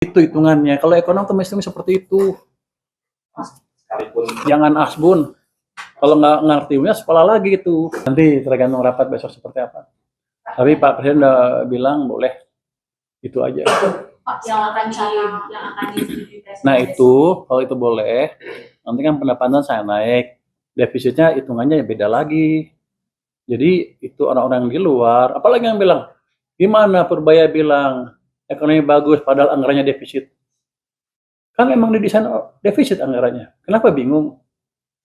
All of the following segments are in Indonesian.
Itu hitungannya. Kalau ekonom tuh mesti seperti itu. Sekalipun Jangan asbun. Kalau nggak ngerti sekolah lagi itu. Nanti tergantung rapat besok seperti apa. Tapi Pak Presiden udah bilang boleh. Itu aja. yang akan disetujui. Nah itu, kalau itu boleh, nanti kan pendapatan saya naik. Defisitnya hitungannya beda lagi. Jadi itu orang-orang di luar, apalagi yang bilang, gimana Purbaya bilang ekonomi bagus padahal anggarannya defisit. Kan emang didesain defisit anggarannya. Kenapa bingung?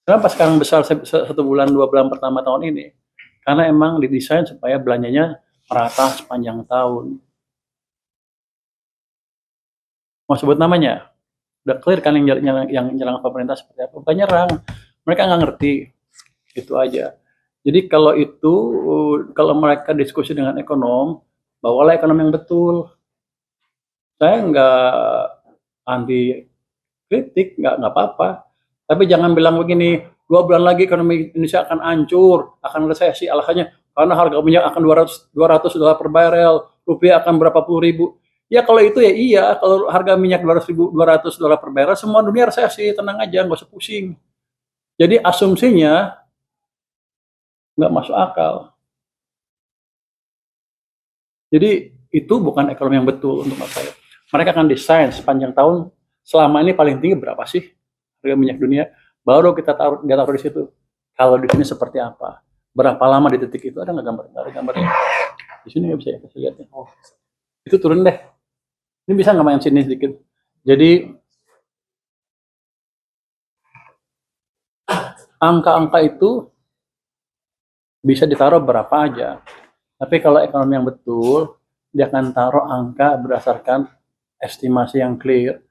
Kenapa sekarang besar 1 bulan, 2 bulan pertama tahun ini? Karena emang didesain supaya belanjanya merata sepanjang tahun. Mau sebut namanya? Udah clear kan yang nyerang pemerintah seperti apa? Bukan nyerang, mereka nggak ngerti. Itu aja. Jadi kalau mereka diskusi dengan ekonom, bawalah ekonom yang betul. Saya nggak anti kritik, nggak apa-apa. Tapi jangan bilang begini, 2 bulan lagi ekonomi Indonesia akan hancur, akan resesi. Alasannya karena harga minyak akan $200 per barel, rupiah akan berapa puluh ribu. Ya kalau itu ya iya, kalau harga minyak $200 per barel, semua dunia resesi, tenang aja, nggak usah pusing. Jadi asumsinya nggak masuk akal. Jadi itu bukan ekonomi yang betul untuk saya. Mereka akan desain sepanjang tahun, selama ini paling tinggi berapa sih harga minyak dunia, baru kita taruh di situ. Kalau di sini seperti apa, berapa lama di titik itu, ada nggak gambarnya? Di sini nggak bisa ya, kasih lihatnya. Oh, itu turun deh. Ini bisa nggak main sini sedikit? Jadi angka-angka itu bisa ditaruh berapa aja. Tapi kalau ekonomi yang betul, dia akan taruh angka berdasarkan estimasi yang clear.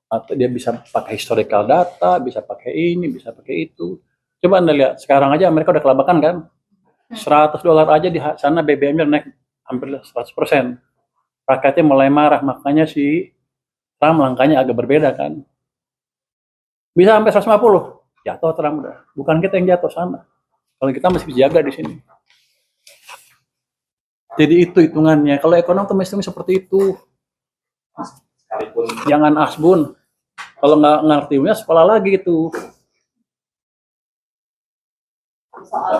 Atau dia bisa pakai historical data, bisa pakai ini, bisa pakai itu. Coba Anda lihat, sekarang aja Amerika udah kelabakan kan? $100 aja di sana BBM-nya naik hampir 100%. Rakyatnya mulai marah, makanya si Trump langkahnya agak berbeda kan. Bisa sampai 150, jatuh Trump udah. Bukan kita yang jatuh sana. Kalau kita masih jaga di sini. Jadi itu hitungannya. Kalau ekonom tuh mesti seperti itu. sekalipun Jangan asbun. Kalau nggak ngerti sekolah lagi itu.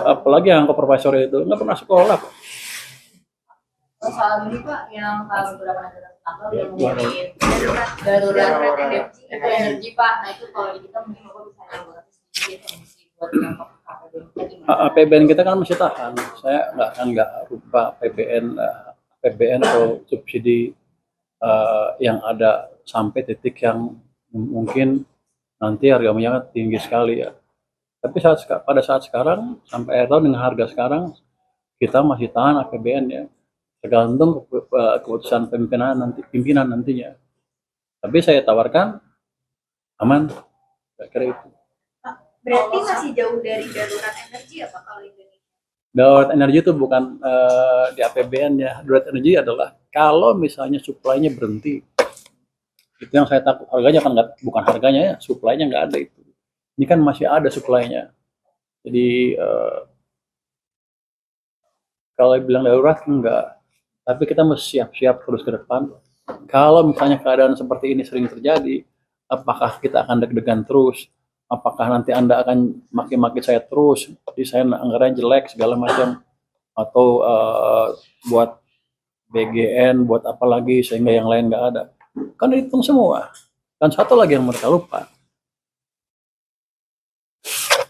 Apalagi yang ke profesor itu nggak pernah sekolah. Soal ini Pak, yang beberapa negara tetangga udah ngomongin darurat energi Pak. Nah itu kalau di kita mungkin Bapak bisa elaborasi sedikit buat dampak APBN kita kan masih tahan. Saya nggak lupa APBN atau subsidi yang ada sampai titik yang mungkin nanti harga minyak tinggi sekali ya. Tapi pada saat sekarang sampai akhir tahun dengan harga sekarang kita masih tahan APBN ya. Tergantung keputusan pimpinan nantinya. Tapi saya tawarkan aman, kira-kira itu. Berarti masih jauh dari darurat energi apa kalau Indonesia? Darurat energi itu bukan di APBN ya. Darurat energi adalah kalau misalnya supply-nya berhenti. Itu yang saya takut. Harganya kan bukan harganya ya, supply-nya nggak ada itu. Ini kan masih ada supply-nya. Jadi kalau bilang darurat enggak. Tapi kita mesti siap-siap terus ke depan. Kalau misalnya keadaan seperti ini sering terjadi, apakah kita akan deg-degan terus? Apakah nanti Anda akan maki-maki saya terus, desain anggaran jelek segala macam, atau buat BGN, buat apa lagi sehingga yang lain nggak ada? Kan dihitung semua. Dan satu lagi yang mereka lupa,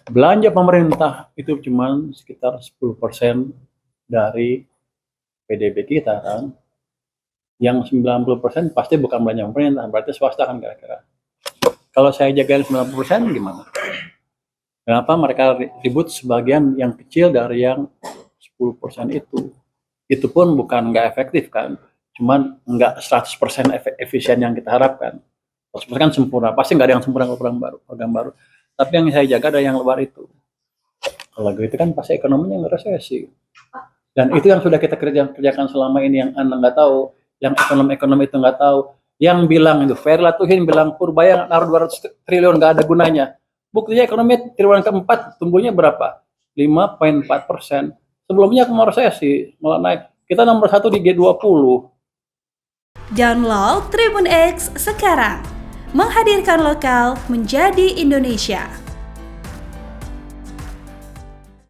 belanja pemerintah itu cuma sekitar 10% dari PDB kita kan. Yang 90% pasti bukan belanja pemerintah, berarti swasta kan kira-kira. Kalau saya jagain 90% gimana? Kenapa mereka ribut sebagian yang kecil dari yang 10% itu? Itu pun bukan nggak efektif kan, cuman nggak 100% efisien yang kita harapkan. 100% kan sempurna, pasti nggak ada yang sempurna kalau program baru. Tapi yang saya jaga ada yang luar itu. Kalau gitu kan pasti ekonominya nggak resesi. Dan itu yang sudah kita kerjakan selama ini, yang Anda nggak tahu, yang ekonom itu nggak tahu. Yang bilang itu, Ferry Latuhin bilang, Purbaya naruh 200 triliun nggak ada gunanya. Buktinya ekonomi triwulan keempat tumbuhnya berapa? 5,4%. Sebelumnya mau resesi, malah naik. Kita nomor 1 di G20. Download Tribun X sekarang. Menghadirkan lokal menjadi Indonesia.